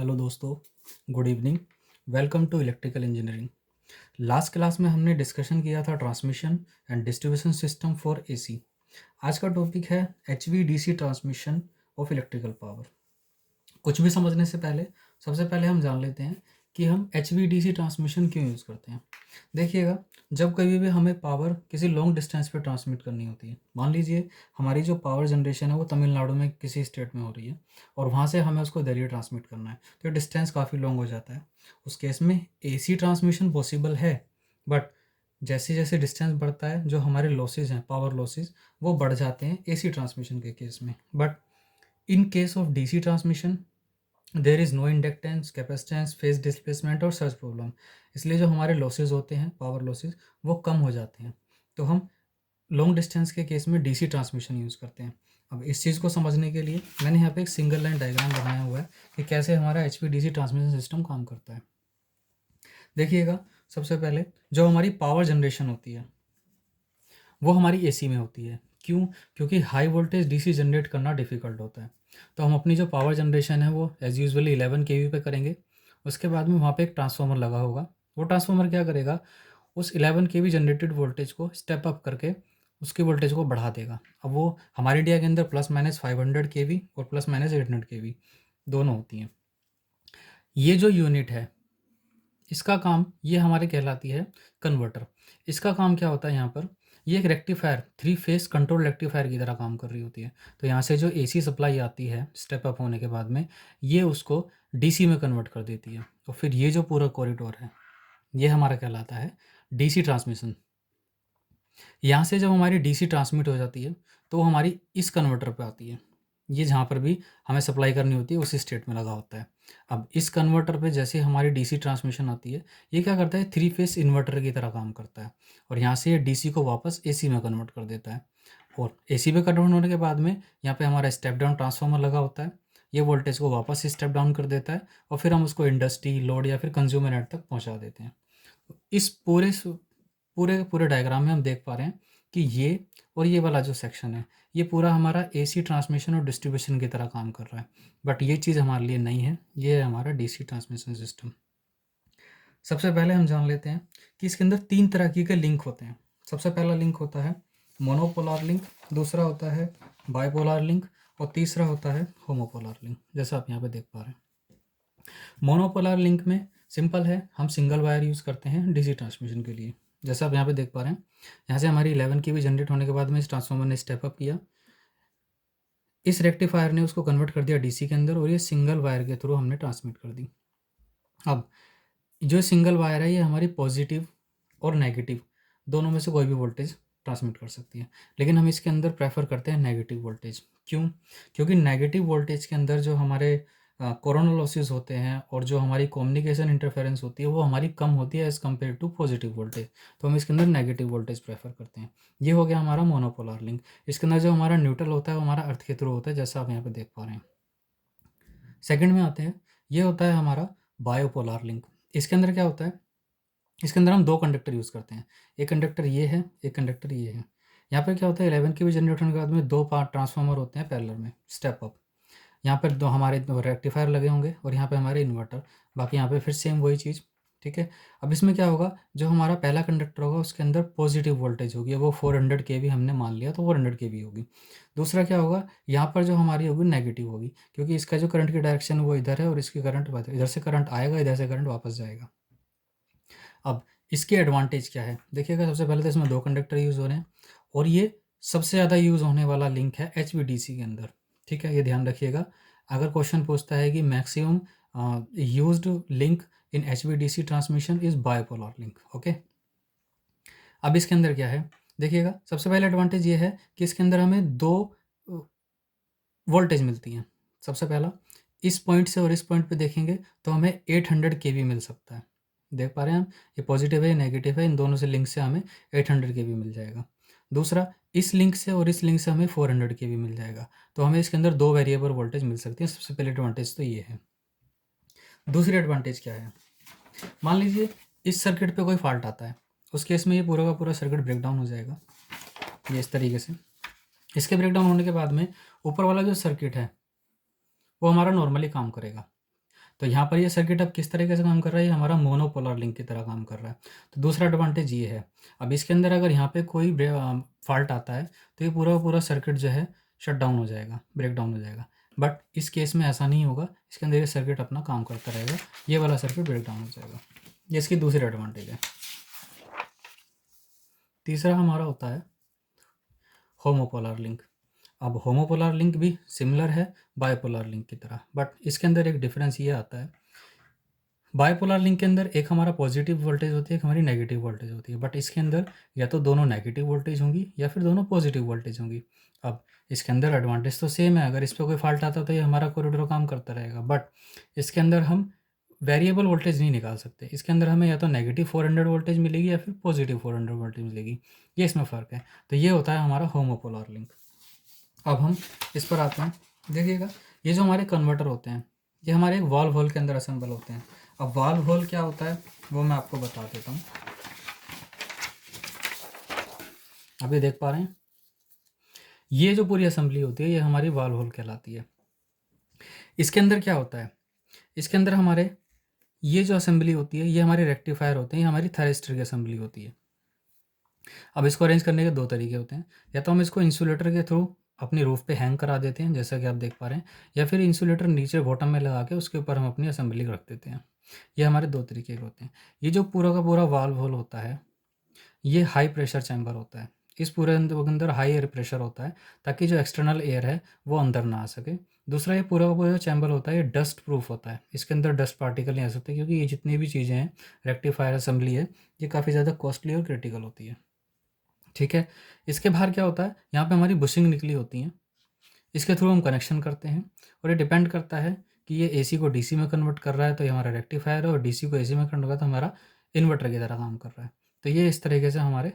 Hello दोस्तों, good evening. Welcome to electrical engineering. Last class में हमने डिस्कशन किया था transmission and distribution system for AC. आज का टॉपिक है HVDC transmission of electrical power. कुछ भी समझने से पहले सबसे पहले हम जान लेते हैं कि हम HVDC ट्रांसमिशन क्यों यूज़ करते हैं। देखिएगा, जब कभी भी हमें पावर किसी लॉन्ग डिस्टेंस पे ट्रांसमिट करनी होती है, मान लीजिए हमारी जो पावर जनरेशन है वो तमिलनाडु में किसी स्टेट में हो रही है और वहाँ से हमें उसको दिल्ली ट्रांसमिट करना है, तो ये डिस्टेंस काफ़ी लॉन्ग हो जाता है। उस केस में AC ट्रांसमिशन पॉसिबल है, बट जैसे जैसे डिस्टेंस बढ़ता है जो हमारे लॉसेज हैं, पावर लॉसेज, वो बढ़ जाते हैं AC ट्रांसमिशन के केस में। But in case of DC transmission there is no inductance, capacitance, phase displacement और सर्ज प्रॉब्लम। इसलिए जो हमारे लॉसेज होते हैं, पावर लॉसेज, वो कम हो जाते हैं। तो हम लॉन्ग डिस्टेंस के केस में DC ट्रांसमिशन यूज़ करते हैं। अब इस चीज़ को समझने के लिए मैंने यहाँ पे एक सिंगल लाइन डायग्राम बनाया हुआ है कि कैसे हमारा HVDC ट्रांसमिशन सिस्टम काम करता है। देखिएगा, सबसे पहले जो हमारी पावर जनरेशन होती है वो हमारी AC में होती है। क्यों? क्योंकि हाई वोल्टेज DC जनरेट करना डिफ़िकल्ट होता है। तो हम अपनी जो पावर जनरेशन है वो एज़ यूजुअली 11 kV पे करेंगे। उसके बाद में वहाँ पे एक ट्रांसफार्मर लगा होगा। वो ट्रांसफार्मर क्या करेगा, उस 11 kV जनरेटेड वोल्टेज को स्टेप अप करके उसकी वोल्टेज को बढ़ा देगा। अब वो हमारे इंडिया के अंदर प्लस माइनस 500 kV और प्लस माइनस 800 kV दोनों होती हैं। ये जो यूनिट है, इसका काम ये हमारे कहलाती है कन्वर्टर। इसका काम क्या होता है यहाँ पर, ये एक रेक्टिफायर, 3 फेस कंट्रोल रेक्टिफायर की तरह काम कर रही होती है। तो यहाँ से जो AC सप्लाई आती है स्टेप अप होने के बाद में, ये उसको DC में कन्वर्ट कर देती है। तो फिर ये जो पूरा कॉरिडोर है ये हमारा कहलाता है DC ट्रांसमिशन। यहाँ से जब हमारी DC ट्रांसमिट हो जाती है तो वो हमारी इस कन्वर्टर पे आती है। ये जहाँ पर भी हमें सप्लाई करनी होती है उसी स्टेट में लगा होता है। अब इस कन्वर्टर पे जैसे हमारी DC ट्रांसमिशन आती है, ये क्या करता है, 3 फेस इन्वर्टर की तरह काम करता है और यहाँ से ये DC को वापस AC में कन्वर्ट कर देता है। और AC में कन्वर्ट होने के बाद में यहाँ पे हमारा स्टेप डाउन ट्रांसफार्मर लगा होता है। ये वोल्टेज को वापस स्टेप डाउन कर देता है और फिर हम उसको इंडस्ट्री, लोड या फिर कंज्यूमर नेट तक पहुँचा देते हैं। इस पूरे पूरे डायग्राम में हम देख पा रहे हैं कि ये और ये वाला जो सेक्शन है, ये पूरा हमारा AC ट्रांसमिशन और डिस्ट्रीब्यूशन की तरह काम कर रहा है। बट ये चीज़ हमारे लिए नहीं है, ये है हमारा DC ट्रांसमिशन सिस्टम। सबसे पहले हम जान लेते हैं कि इसके अंदर 3 तरह के लिंक होते हैं। सबसे पहला लिंक होता है मोनोपोलर लिंक, दूसरा होता है बाइपोलर लिंक और तीसरा होता है होमोपोलर लिंक, जैसा आप यहाँ पे देख पा रहे हैं। मोनोपोलर लिंक में सिंपल है, हम सिंगल वायर यूज़ करते हैं DC ट्रांसमिशन के लिए। जैसा आप यहाँ पे देख पा रहे हैं, यहाँ से हमारी 11 kV जनरेट होने के बाद में इस ट्रांसफार्मर ने स्टेप अप किया, इस रेक्टिफायर ने उसको कन्वर्ट कर दिया DC के अंदर और ये सिंगल वायर के थ्रू हमने ट्रांसमिट कर दी। अब जो सिंगल वायर है ये हमारी पॉजिटिव और नेगेटिव दोनों में से कोई भी वोल्टेज ट्रांसमिट कर सकती है, लेकिन हम इसके अंदर प्रेफर करते हैं नेगेटिव वोल्टेज। क्यों? क्योंकि नेगेटिव वोल्टेज के अंदर जो हमारे कोरोना लॉसेस होते हैं और जो हमारी कम्युनिकेशन इंटरफेरेंस होती है वो हमारी कम होती है as compare to positive voltage. तो हम इसके अंदर नेगेटिव वोल्टेज प्रेफर करते हैं। ये हो गया हमारा मोनोपोलर लिंक। इसके अंदर जो हमारा न्यूट्रल होता है वो हमारा अर्थ के थ्रू होता है, जैसा आप यहाँ पे देख पा रहे हैं। सेकंड में आते हैं, ये होता है हमारा बायोपोलर लिंक। इसके अंदर क्या होता है, इसके अंदर हम 2 कंडक्टर यूज़ करते हैं। एक कंडक्टर ये है, एक कंडक्टर ये है। यहाँ पे क्या होता है, 11 kV जनरेट होने के बाद में 2 पार्ट ट्रांसफार्मर होते हैं पैरेलल में, स्टेप अप। यहाँ पर 2 हमारे 2 रेक्टिफायर लगे होंगे और यहाँ पे हमारे इन्वर्टर, बाकी यहाँ पे फिर सेम वही चीज़, ठीक है। अब इसमें क्या होगा, जो हमारा पहला कंडक्टर होगा उसके अंदर पॉजिटिव वोल्टेज होगी, वो 400 kV हमने मान लिया तो 400 kV होगी। दूसरा क्या होगा, यहाँ पर जो हमारी होगी नेगेटिव होगी, क्योंकि इसका जो करंट की डायरेक्शन है वो इधर है और इसकी करंट इधर से करंट आएगा, इधर से करंट वापस जाएगा। अब इसके एडवांटेज क्या है, देखिएगा, सबसे पहले तो इसमें 2 कंडक्टर यूज़ हो रहे हैं और ये सबसे ज़्यादा यूज़ होने वाला लिंक है HVDC के अंदर, ठीक है। ये ध्यान रखिएगा, अगर क्वेश्चन पूछता है कि maximum used link in HVDC transmission is bipolar link, okay. अब इसके अंदर क्या है, देखिएगा, सबसे पहला एडवांटेज ये है कि इसके अंदर हमें 2 वोल्टेज मिलती हैं। सबसे पहला, इस पॉइंट से और इस पॉइंट पे देखेंगे तो हमें 800 kV मिल सकता है। देख पा रहे हैं हम, ये पॉजिटिव है, ये नेगेटिव है, इन दोनों से लिंक से हमें 800 kV मिल जाएगा। दूसरा, इस लिंक से और इस लिंक से हमें 400 kV मिल जाएगा। तो हमें इसके अंदर 2 वेरिएबल वोल्टेज मिल सकती हैं। सबसे पहले एडवांटेज तो ये है। दूसरी एडवांटेज क्या है, मान लीजिए इस सर्किट पे कोई फॉल्ट आता है, उस केस में ये पूरा का पूरा सर्किट ब्रेकडाउन हो जाएगा, ये इस तरीके से। इसके ब्रेकडाउन होने के बाद में ऊपर वाला जो सर्किट है वो हमारा नॉर्मली काम करेगा। तो यहाँ पर ये सर्किट अब किस तरीके से काम कर रहा है, ये हमारा मोनोपोलर लिंक की तरह काम कर रहा है। तो दूसरा एडवांटेज ये है। अब इसके अंदर अगर यहाँ पे कोई फॉल्ट आता है तो ये पूरा पूरा सर्किट जो है शट डाउन हो जाएगा, ब्रेक डाउन हो जाएगा। बट इस केस में ऐसा नहीं होगा, इसके अंदर ये सर्किट अपना काम करता रहेगा, ये वाला सर्किट ब्रेक डाउन हो जाएगा। ये इसकी दूसरी एडवांटेज है। तीसरा हमारा होता है होमोपोलर लिंक। अब होमोपोलर लिंक भी सिमिलर है बाइपोलर लिंक की तरह, बट इसके अंदर एक डिफरेंस ये आता है, बाइपोलर लिंक के अंदर एक हमारा पॉजिटिव वोल्टेज होती है, एक हमारी नेगेटिव वोल्टेज होती है, बट इसके अंदर या तो दोनों नेगेटिव वोल्टेज होंगी या फिर दोनों पॉजिटिव वोल्टेज होंगी। अब इसके अंदर एडवांटेज तो सेम है, अगर इस पर कोई फॉल्ट आता तो ये हमारा कॉरिडोर काम करता रहेगा, बट इसके अंदर हम वेरिएबल वोल्टेज नहीं निकाल सकते। इसके अंदर हमें या तो नेगेटिव 400 वोल्टेज मिलेगी या फिर पॉजिटिव 400 वोल्टेज मिलेगी, ये इसमें फ़र्क है। तो ये होता है हमारा होमोपोलर लिंक। अब हम इस पर आते हैं, देखिएगा ये जो हमारे कन्वर्टर होते हैं ये हमारे एक वॉल्व होल के अंदर असेंबल होते हैं। अब वॉल्व होल क्या होता है वो मैं आपको बता देता हूँ। अब ये देख पा रहे हैं, ये जो पूरी असेंबली होती है ये हमारी वॉल्व होल कहलाती है। इसके अंदर क्या होता है, इसके अंदर हमारे ये जो असेंबली होती है ये हमारे रेक्टिफायर होते हैं, ये हमारी थायरिस्टर की असेंबली होती है। अब इसको अरेंज करने के दो तरीके होते हैं, या तो हम इसको इंसुलेटर के थ्रू अपनी रूफ पे हैंग करा देते हैं जैसा कि आप देख पा रहे हैं, या फिर इंसुलेटर नीचे बॉटम में लगा के उसके ऊपर हम अपनी असेंबली रख देते हैं। ये हमारे दो तरीके के होते हैं। ये जो पूरा का पूरा वाल्व होल होता है ये हाई प्रेशर चैम्बर होता है। इस पूरे अंदर हाई एयर प्रेशर होता है ताकि जो एक्सटर्नल एयर है वो अंदर ना आ सके। दूसरा ये पूरा का पूरा जो चैम्बर होता है ये डस्ट प्रूफ होता है, इसके अंदर डस्ट पार्टिकल नहीं आ सकते, क्योंकि ये जितनी भी चीज़ें हैं रेक्टिफायर असेंबली है ये काफ़ी ज़्यादा कॉस्टली और क्रिटिकल होती है। ठीक है, इसके बाहर क्या होता है, यहाँ पे हमारी बुशिंग निकली होती हैं, इसके थ्रू हम कनेक्शन करते हैं, और ये डिपेंड करता है कि ये एसी को डीसी में कन्वर्ट कर रहा है तो ये हमारा रेक्टिफायर है, और डीसी को एसी में कन्वर्ट कर रहा है तो हमारा इन्वर्टर की तरह काम कर रहा है। तो ये इस तरीके से हमारे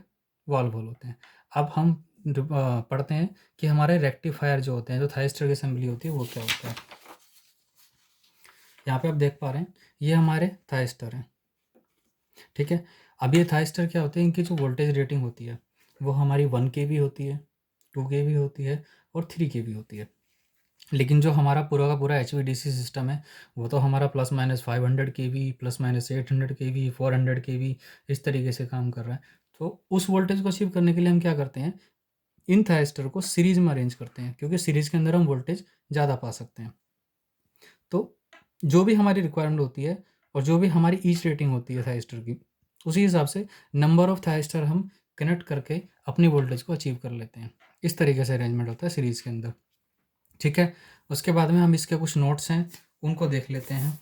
वॉल्व होल होते हैं। अब हम पढ़ते हैं कि हमारे रेक्टिफायर जो होते हैं, जो थायरिस्टर की असेंबली होती है वो क्या होता है। यहाँ पे आप देख पा रहे हैं ये हमारे थायरिस्टर हैं। ठीक है, अब ये थायरिस्टर क्या होते हैं, इनकी जो वोल्टेज रेटिंग होती है वो हमारी 1 kV होती है, 2 kV होती है और 3 kV होती है। लेकिन जो हमारा पूरा का पूरा HVDC सिस्टम है वो तो हमारा plus minus 500 kV, plus minus 800 kV, 400 kV इस तरीके से काम कर रहा है। तो उस वोल्टेज को अचीव करने के लिए हम क्या करते हैं, इन थायरिस्टर को सीरीज में अरेंज करते हैं, क्योंकि सीरीज के अंदर हम वोल्टेज ज़्यादा पा सकते हैं। तो जो भी हमारी रिक्वायरमेंट होती है और जो भी हमारी ईच रेटिंग होती है थायरिस्टर की, उसी हिसाब से नंबर ऑफ थायरिस्टर हम कनेक्ट करके अपनी वोल्टेज को अचीव कर लेते हैं। इस तरीके से अरेंजमेंट होता है सीरीज़ के अंदर। ठीक है, उसके बाद में हम इसके कुछ नोट्स हैं उनको देख लेते हैं।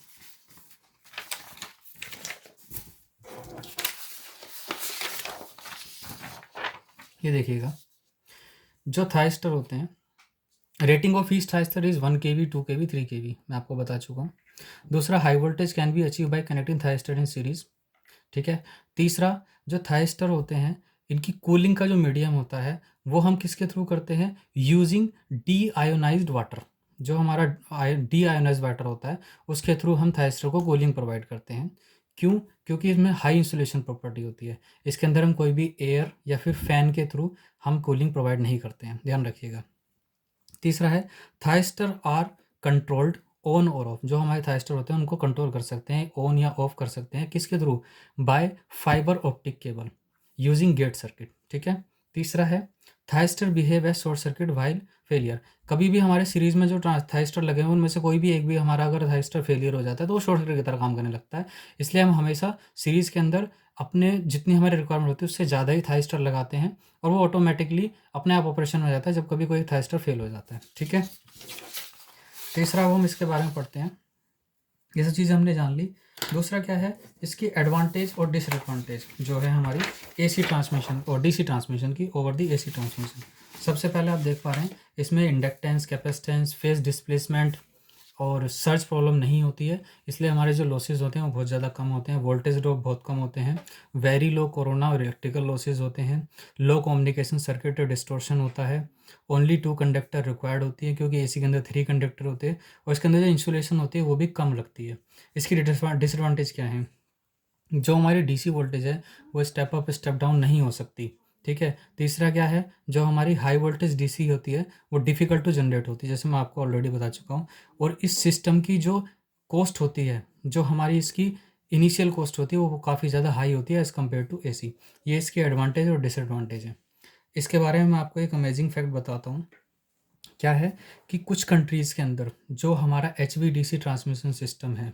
ये देखिएगा, जो थायरिस्टर होते हैं, rating of each thyristor is 1 kV, 2 kV, 3 kV, मैं आपको बता चुका हूँ। दूसरा, high voltage can be achieve by connecting thyristor in series. ठीक है, तीसरा, जो थायरिस्टर होते हैं इनकी कूलिंग का जो मीडियम होता है वो हम किसके थ्रू करते हैं, यूजिंग डी आयोनाइज्ड वाटर। जो हमारा डी आयोनाइज्ड वाटर होता है उसके थ्रू हम थायरिस्टर को कूलिंग प्रोवाइड करते हैं। क्यों, क्योंकि इसमें हाई इंसुलेशन प्रॉपर्टी होती है, इसके अंदर हम कोई भी एयर या फिर फ़ैन के थ्रू हम कूलिंग प्रोवाइड नहीं करते हैं, ध्यान रखिएगा। तीसरा है, थायरिस्टर आर कंट्रोल्ड ऑन और ऑफ। जो हमारे थायरिस्टर होते हैं उनको कंट्रोल कर सकते हैं, ऑन या ऑफ कर सकते हैं, किसके through, by fiber optic cable using gate circuit. ठीक है, तीसरा है, thyristor behave as short circuit while failure. कभी भी हमारे सीरीज में जो थायरिस्टर लगे हैं उनमें से कोई भी एक भी हमारा अगर थायरिस्टर फेलियर हो जाता है तो वो शॉर्ट सर्किट की तरह काम करने लगता है। इसलिए हम हमेशा सीरीज के अंदर अपने जितनी हमारी रिक्वायरमेंट होती है उससे ज़्यादा ही थायरिस्टर लगाते हैं, और वो ऑटोमेटिकली अपने आप ऑपरेशन हो जाता है जब कभी कोई थायरिस्टर फेल हो जाता है। ठीक है, तीसरा वो हम इसके बारे में पढ़ते हैं, ये सब चीज़ें हमने जान ली। दूसरा क्या है, इसकी एडवांटेज और डिसएडवांटेज जो है हमारी एसी ट्रांसमिशन और डीसी ट्रांसमिशन की ओवर दी एसी ट्रांसमिशन। सबसे पहले आप देख पा रहे हैं इसमें इंडक्टेंस, कैपेसिटेंस, फेज डिस्प्लेसमेंट और सर्ज प्रॉब्लम नहीं होती है, इसलिए हमारे जो लॉसेज होते हैं वो बहुत ज़्यादा कम होते हैं, वोल्टेज ड्रॉप बहुत कम होते हैं, वेरी लो कोरोना और इलेक्ट्रिकल लॉसेज होते हैं, लो कम्युनिकेशन सर्किट डिस्टोर्शन होता है, ओनली 2 कंडक्टर रिक्वायर्ड होती है क्योंकि एसी के अंदर 3 कंडक्टर होते हैं, और इसके अंदर जो इंसुलेशन होती है वो भी कम लगती है। इसकी डिसएडवांटेज क्या है, जो हमारी डीसी वोल्टेज है वो स्टेप अप स्टेप डाउन नहीं हो सकती। ठीक है, तीसरा क्या है, जो हमारी हाई वोल्टेज डीसी होती है वो डिफ़िकल्ट टू जनरेट होती है, जैसे मैं आपको ऑलरेडी बता चुका हूँ, और इस सिस्टम की जो कॉस्ट होती है, जो हमारी इसकी इनिशियल कॉस्ट होती है, वो काफ़ी ज़्यादा हाई होती है एज़ कम्पेयर टू एसी। ये इसके एडवांटेज और डिसएडवांटेज हैं। इसके बारे में मैं आपको एक अमेजिंग फैक्ट बताता हूँ। क्या है कि कुछ कंट्रीज़ के अंदर जो हमारा एचवीडीसी ट्रांसमिशन सिस्टम है,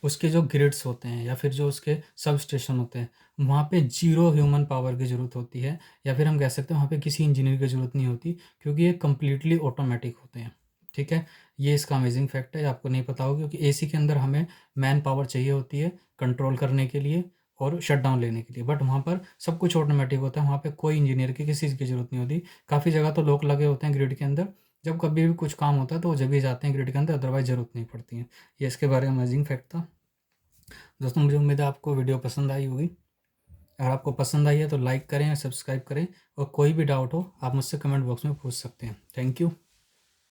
उसके जो ग्रिड्स होते हैं या फिर जो उसके सब स्टेशन होते हैं, वहाँ पे ज़ीरो ह्यूमन पावर की ज़रूरत होती है, या फिर हम कह सकते हैं वहाँ पे किसी इंजीनियर की ज़रूरत नहीं होती, क्योंकि ये कंप्लीटली ऑटोमेटिक होते हैं। ठीक है? ये इसका अमेजिंग फैक्ट है, आपको नहीं पता होगा, क्योंकि एसी के अंदर हमें मैन पावर चाहिए होती है कंट्रोल करने के लिए और शटडाउन लेने के लिए, बट वहाँ पर सब कुछ ऑटोमेटिक होता है, वहाँ पे कोई इंजीनियर की किसी चीज़ की ज़रूरत नहीं होती। काफ़ी जगह तो लोग लगे होते हैं ग्रिड के अंदर, जब कभी भी कुछ काम होता है तो वो जब ही जाते हैं ग्रिड के अंदर, अदरवाइज़ ज़रूरत नहीं पड़ती है। ये इसके बारे में अमेजिंग फैक्ट था। दोस्तों, मुझे उम्मीद है आपको वीडियो पसंद आई होगी। अगर आपको पसंद आई है तो लाइक करें और सब्सक्राइब करें, और कोई भी डाउट हो आप मुझसे कमेंट बॉक्स में पूछ सकते हैं। Thank you.